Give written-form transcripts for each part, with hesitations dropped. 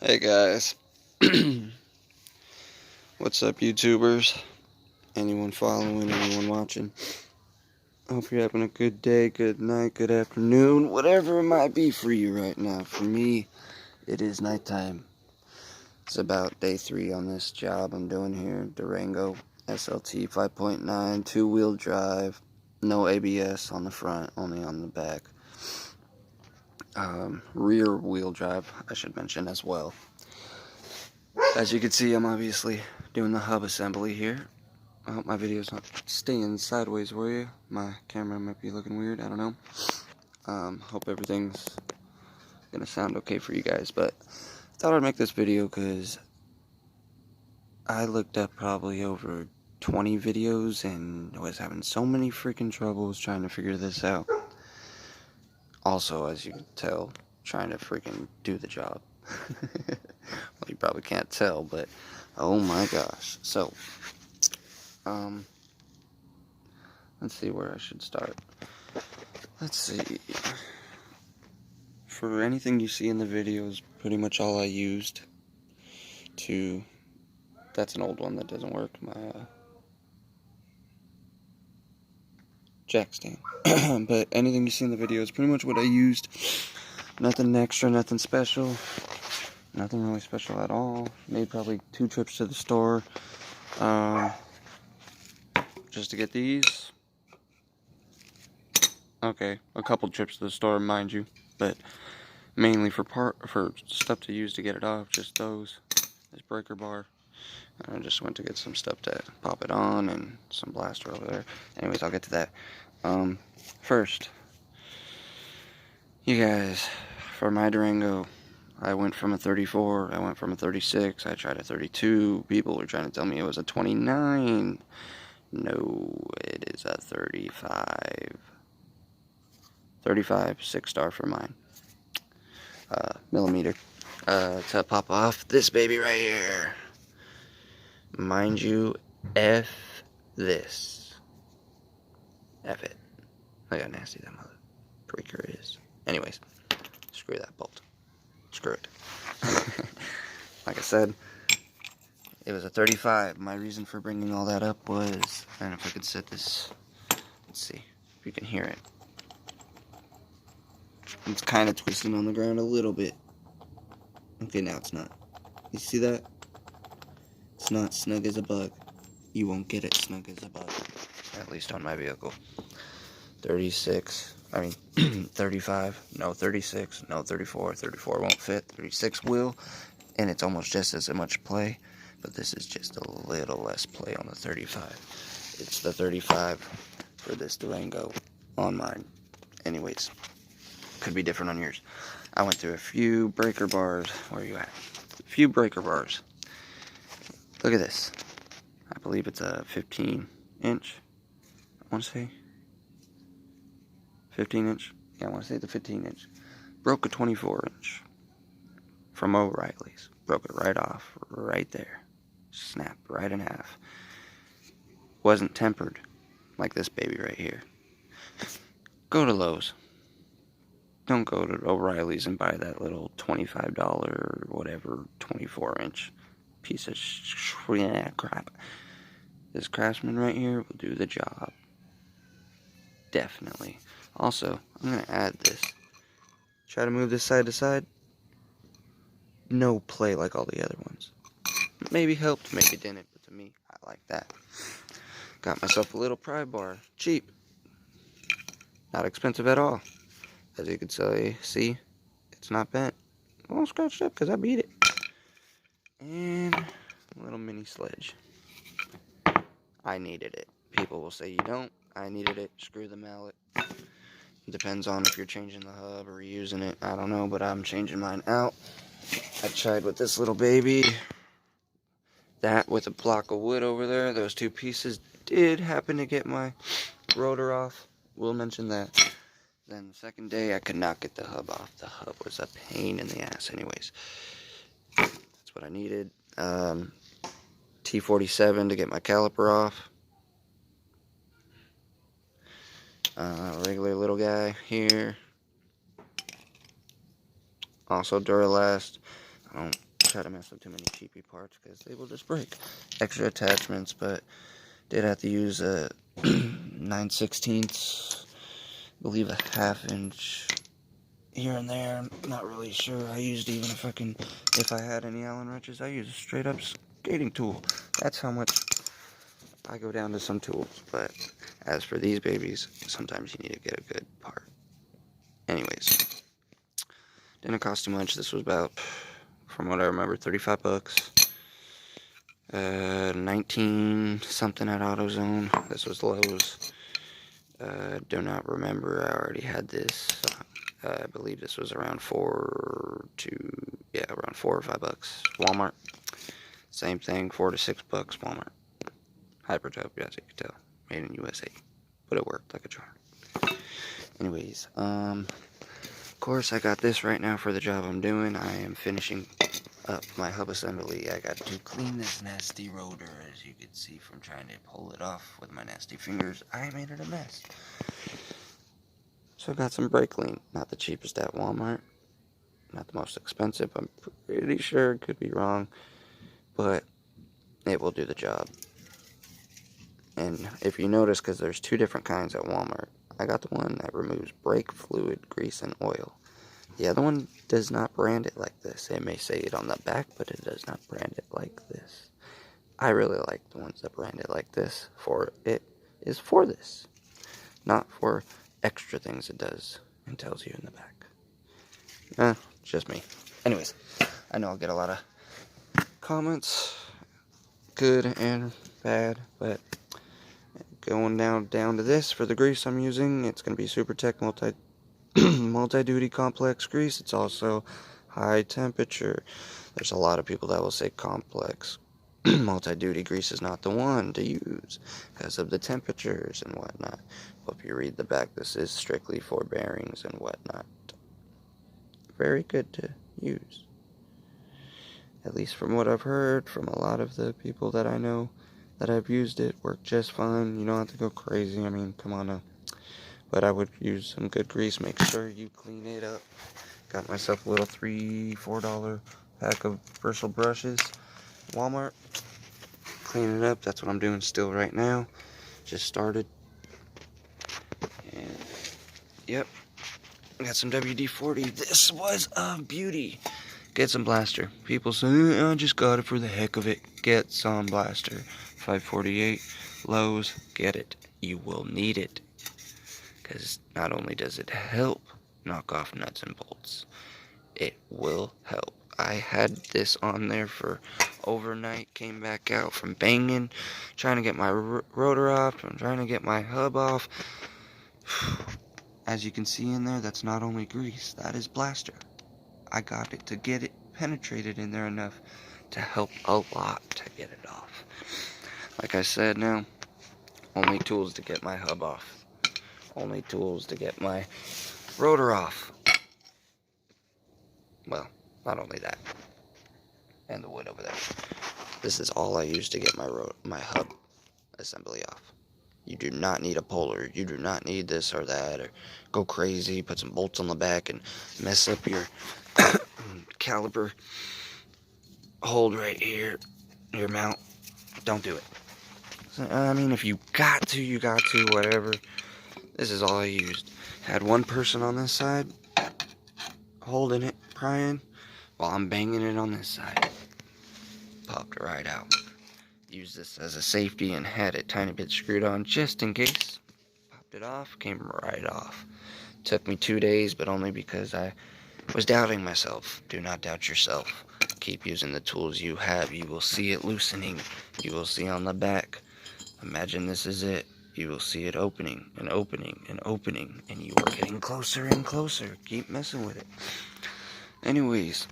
Hey guys, what's up YouTubers? Anyone following, anyone watching? Hope you're having a good day, good night, good afternoon, whatever it might be for you right now. For me, it is nighttime. It's about day 3 on this job I'm doing here. Durango SLT 5.9, two-wheel drive, no ABS on the front, only on the back. Rear wheel drive, I should mention as well. As you can see, I'm obviously doing the hub assembly here. I hope my video's not staying sideways for you. My camera might be looking weird, I don't know. Hope everything's gonna sound okay for you guys, but I thought I'd make this video because I looked up probably over 20 videos and was having so many freaking troubles trying to figure this out. Also, as you can tell, trying to freaking do the job. Well, you probably can't tell, but oh my gosh. So, let's see where I should start. Let's see. For anything you see in the video is pretty much all I used to... That's an old one that doesn't work. My jack stand. But anything you see in the video is pretty much what I used. Nothing extra, nothing special. Nothing really special at all. Made probably 2 trips to the store. Just to get these. Okay, a couple trips to the store, mind you, but mainly for stuff to use to get it off. Just those. This breaker bar. I just went to get some stuff to pop it on and some blaster over there. Anyways, I'll get to that. First, you guys, for my Durango, I went from a 34, I went from a 36, I tried a 32. People were trying to tell me it was a 29. No, it is a 35. 35, 6-star for mine. Millimeter. To pop off this baby right here. Mind you, F this. F it. Look how nasty that mother breaker is. Anyways, screw that bolt. Screw it. Like I said, it was a 35. My reason for bringing all that up was, and if I could set this, let's see if you can hear it. It's kind of twisting on the ground a little bit. Okay, now it's not. You see that? It's not snug as a bug. You won't get it snug as a bug. At least on my vehicle. 36, I mean, 35, no 36, no 34, 34 won't fit, 36 will, and it's almost just as much play, but this is just a little less play on the 35. It's the 35 for this Durango on mine. Anyways, could be different on yours. I went through a few breaker bars. Where are you at? A few breaker bars. Look at this. I believe it's a 15-inch. I want to say 15-inch. Yeah, I want to say the 15-inch. Broke a 24-inch from O'Reilly's. Broke it right off, right there. Snapped right in half. Wasn't tempered like this baby right here. Go to Lowe's. Don't go to O'Reilly's and buy that little $25 or whatever 24-inch piece of crap. This Craftsman right here will do the job. Definitely. Also, I'm going to add this. Try to move this side to side. No play like all the other ones. Maybe helped, maybe didn't, but to me, I like that. Got myself a little pry bar. Cheap. Not expensive at all. As you can see, it's not bent. A little scratched up because I beat it. And a little mini sledge. I needed it. People will say you don't. I needed it. Screw the mallet. It depends on if you're changing the hub or reusing it. I don't know, but I'm changing mine out. I tried with this little baby. That with a block of wood over there. Those 2 pieces did happen to get my rotor off. We'll mention that. Then the second day, I could not get the hub off. The hub was a pain in the ass anyways. That's what I needed. T47 to get my caliper off. Regular little guy here. Also Duralast. I don't try to mess with too many cheapy parts because they will just break. Extra attachments, but did have to use a 9/16, I believe a 1/2 inch here and there. I'm not really sure. I used even if I had any Allen wrenches, I used a straight up skating tool. That's how much I go down to some tools. But as for these babies, sometimes you need to get a good part. Anyways, didn't cost too much. This was about, from what I remember, 35 bucks. 19 something at AutoZone. This was Lowe's. Do not remember. I already had this. I believe this was around around 4 or 5 bucks. Walmart. Same thing, 4 to 6 bucks. Walmart. Hypertop, as you can tell, made in USA, but it worked like a charm. Anyways, of course, I got this right now for the job I'm doing. I am finishing up my hub assembly. I got to clean this nasty rotor, as you can see from trying to pull it off with my nasty fingers. I made it a mess. So I got some brake clean, not the cheapest at Walmart, not the most expensive. I'm pretty sure, could be wrong, but it will do the job. And if you notice, because there's 2 different kinds at Walmart, I got the one that removes brake fluid, grease, and oil. The other one does not brand it like this. It may say it on the back, but it does not brand it like this. I really like the ones that brand it like this, for it is for this, not for extra things it does and tells you in the back. It's just me. Anyways, I know I'll get a lot of comments, good and bad, but going down to this for the grease I'm using, it's going to be SuperTech multi-duty complex grease. It's also high temperature. There's a lot of people that will say complex multi-duty grease is not the one to use because of the temperatures and whatnot. Well, if you read the back, this is strictly for bearings and whatnot. Very good to use. At least from what I've heard from a lot of the people that I know that have used it, worked just fine. You don't have to go crazy. I mean, come on now. But I would use some good grease. Make sure you clean it up. Got myself a little $3-4 pack of bristle brushes. Walmart. Clean it up. That's what I'm doing still right now. Just started. And, yep. Got some WD-40. This was a beauty. Get some blaster. People say, I just got it for the heck of it. Get some blaster. 548 Lowe's. Get it. You will need it. Because not only does it help knock off nuts and bolts, it will help. I had this on there for overnight, came back out from banging, trying to get my rotor off, I'm trying to get my hub off. As you can see in there, that's not only grease, that is blaster. I got it to get it penetrated in there enough to help a lot to get it off. Like I said now, only tools to get my hub off. Only tools to get my rotor off. Well, not only that. And the wood over there. This is all I use to get my hub assembly off. You do not need a puller. You do not need this or that, or go crazy, put some bolts on the back and mess up your caliper hold right here, your mount. Don't do it. I mean, if you got to, you got to, whatever. This is all I used. Had one person on this side, holding it, prying, while I'm banging it on this side. Popped right out. Used this as a safety and had it tiny bit screwed on just in case. Popped it off, came right off. Took me 2 days, but only because I was doubting myself. Do not doubt yourself. Keep using the tools you have. You will see it loosening. You will see on the back. Imagine this is it. You will see it opening and opening and opening, and you are getting closer and closer. Keep messing with it. Anyways,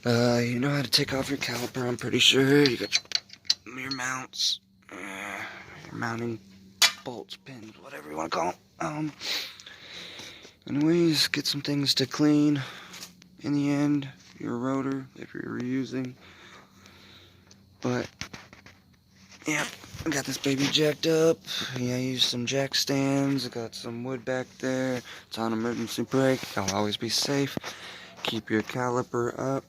you know how to take off your caliper, I'm pretty sure. You got your mounts, your mounting bolts, pins, whatever you want to call them. Anyways, get some things to clean. In the end, your rotor, if you're reusing. But, yeah, I got this baby jacked up. Yeah, I used some jack stands. I got some wood back there. It's on emergency brake. I'll always be safe. Keep your caliper up.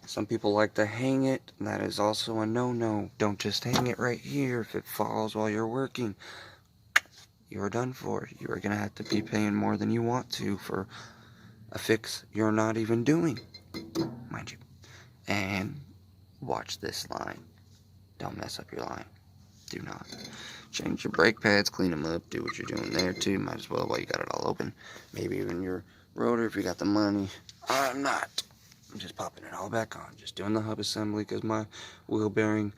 Some people like to hang it. That is also a no-no. Don't just hang it right here. If it falls while you're working, you're done for. You're going to have to be paying more than you want to for a fix you're not even doing, mind you. And watch this line. Don't mess up your line. Do not. Change your brake pads, clean them up, do what you're doing there too. Might as well while you got it all open. Maybe even your rotor if you got the money. I'm not. I'm just popping it all back on. Just doing the hub assembly because my wheel bearing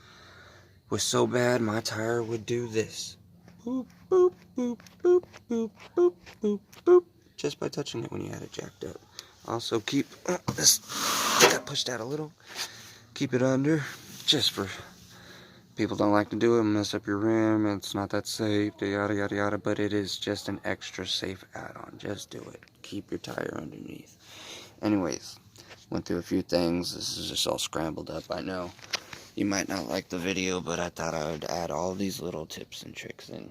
was so bad my tire would do this. Boop, boop, boop, boop, boop, boop, boop, boop. Just by touching it when you had it jacked up. Also keep this got pushed out a little. Keep it under just for people don't like to do it, mess up your rim, it's not that safe, yada yada yada, but it is just an extra safe add-on. Just do it. Keep your tire underneath. Anyways, went through a few things. This is just all scrambled up. I know you might not like the video, but I thought I would add all these little tips and tricks in.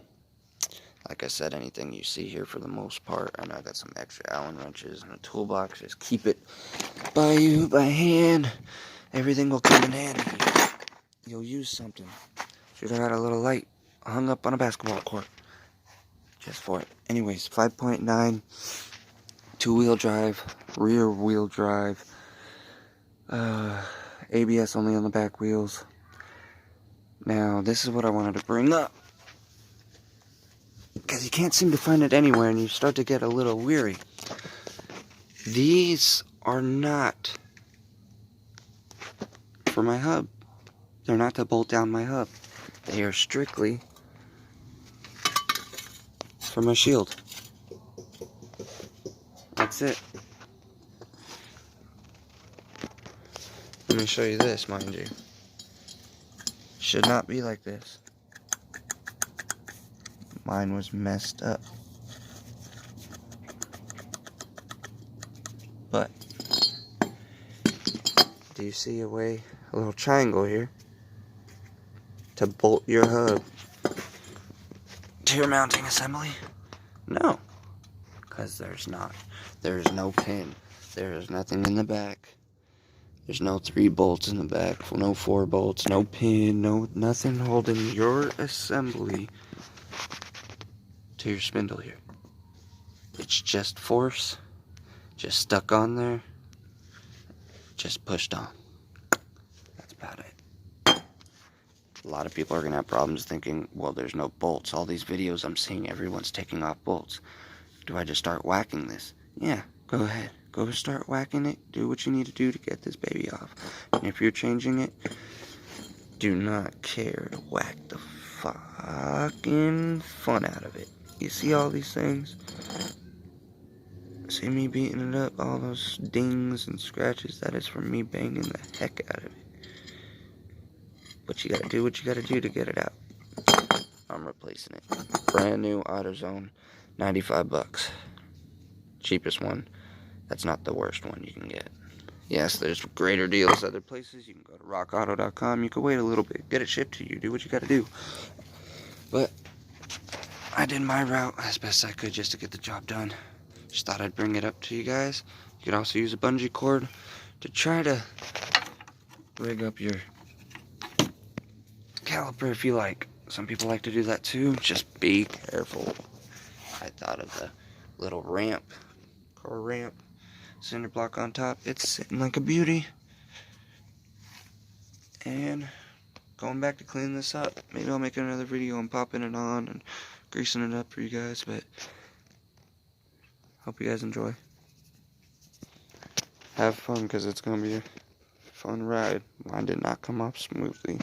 Like I said, anything you see here for the most part. I know I got some extra Allen wrenches and a toolbox. Just keep it by you, by hand. Everything will come in handy. You'll use something. Should have had a little light hung up on a basketball court. Just for it. Anyways, 5.9, two-wheel drive, rear-wheel drive, ABS only on the back wheels. Now, this is what I wanted to bring up. Because you can't seem to find it anywhere and you start to get a little weary. These are not for my hub. They're not to bolt down my hub. They are strictly for my shield. That's it. Let me show you this, mind you. Should not be like this. Mine was messed up. But, do you see a way, a little triangle here, to bolt your hub to your mounting assembly? No, because there's not. There's no pin. There is nothing in the back. There's no 3 bolts in the back, no 4 bolts, no pin, no nothing holding your assembly to your spindle here. It's just force, just stuck on there, just pushed on. That's about it. A lot of people are going to have problems thinking, well, there's no bolts. All these videos I'm seeing, everyone's taking off bolts. Do I just start whacking this? Yeah, go ahead. Go start whacking it. Do what you need to do to get this baby off. And if you're changing it, do not care to whack the fucking fun out of it. You see all these things? See me beating it up? All those dings and scratches? That is from me banging the heck out of it. But you gotta do what you gotta do to get it out. I'm replacing it. Brand new AutoZone, 95 bucks. Cheapest one. That's not the worst one you can get. Yes, there's greater deals other places. You can go to rockauto.com. You can wait a little bit. Get it shipped to you. Do what you gotta do. But I did my route as best I could just to get the job done. Just thought I'd bring it up to you guys. You could also use a bungee cord to try to rig up your caliper if you like. Some people like to do that too. Just be careful. I thought of the little ramp, car ramp, cinder block on top. It's sitting like a beauty. And going back to clean this up. Maybe I'll make another video on popping it on and greasing it up for you guys. But hope you guys enjoy. Have fun because it's going to be a fun ride. Mine did not come off smoothly.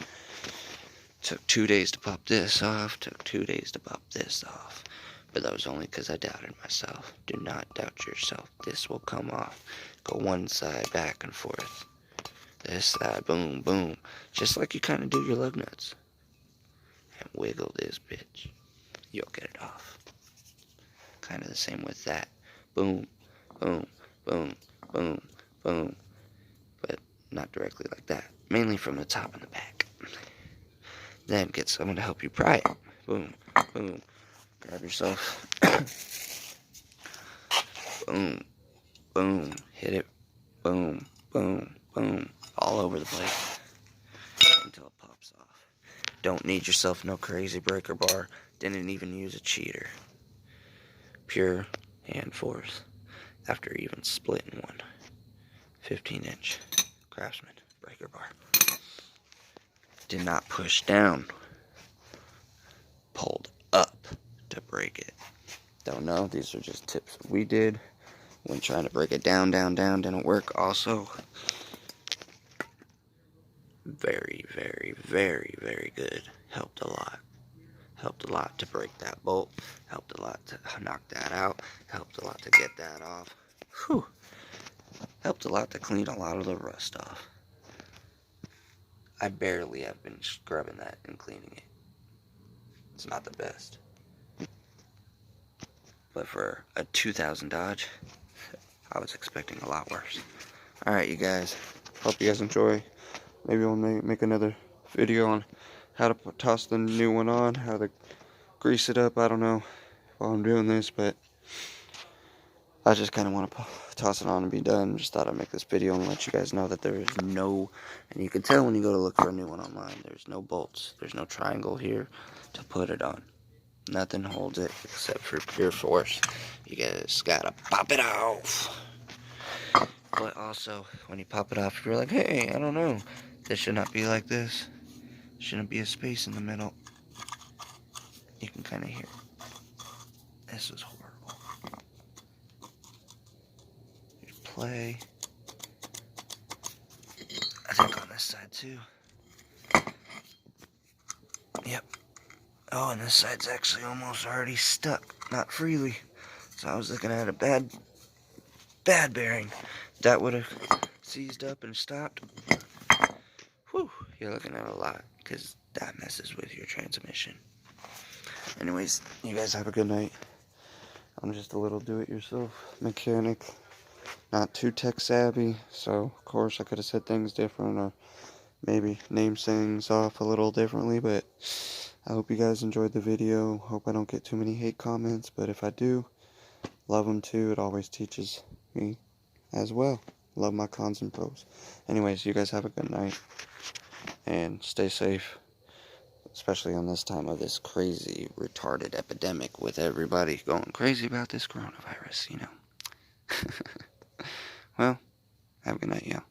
Took 2 days to pop this off. Took 2 days to pop this off. But that was only because I doubted myself. Do not doubt yourself. This will come off. Go one side, back and forth. This side, boom, boom. Just like you kind of do your lug nuts. And wiggle this bitch. You'll get it off. Kind of the same with that. Boom, boom, boom, boom, boom. But not directly like that. Mainly from the top and the back. Then get someone to help you pry it. Boom, boom. Grab yourself. Boom, boom. Hit it boom, boom, boom, all over the place until it pops off. Don't need yourself no crazy breaker bar. Didn't even use a cheater. Pure hand force after even splitting one. 15-inch Craftsman breaker bar. Did not push down. Pulled up to break it. Don't know. These are just tips we did when trying to break it down. Didn't work also. Very, very, very, very good. Helped a lot. Helped a lot to break that bolt. Helped a lot to knock that out. Helped a lot to get that off. Whew. Helped a lot to clean a lot of the rust off. I barely have been scrubbing that and cleaning it. It's not the best. But for a 2000 Dodge, I was expecting a lot worse. Alright, you guys. Hope you guys enjoy. Maybe we'll make another video on how to toss the new one on, how to grease it up. I don't know while I'm doing this, but I just kind of want to toss it on and be done. Just thought I'd make this video and let you guys know that there is no, and you can tell when you go to look for a new one online, there's no bolts. There's no triangle here to put it on. Nothing holds it except for pure force. You guys gotta pop it off. But also, when you pop it off, you're like, hey, I don't know. This should not be like this. Shouldn't be a space in the middle. You can kind of hear it. This is horrible. Here's play. I think on this side too. Yep. Oh, and this side's actually almost already stuck. Not freely. So I was looking at a bad bearing. That would have seized up and stopped. Whew, you're looking at a lot, because that messes with your transmission. Anyways, you guys have a good night. I'm just a little do-it-yourself mechanic. Not too tech-savvy, so of course I could have said things different, or maybe named things off a little differently, but I hope you guys enjoyed the video. Hope I don't get too many hate comments, but if I do, love them too. It always teaches me as well. Love my cons and pros. Anyways, you guys have a good night. And stay safe. Especially on this time of this crazy, retarded epidemic with everybody going crazy about this coronavirus, you know. Well, have a good night, y'all.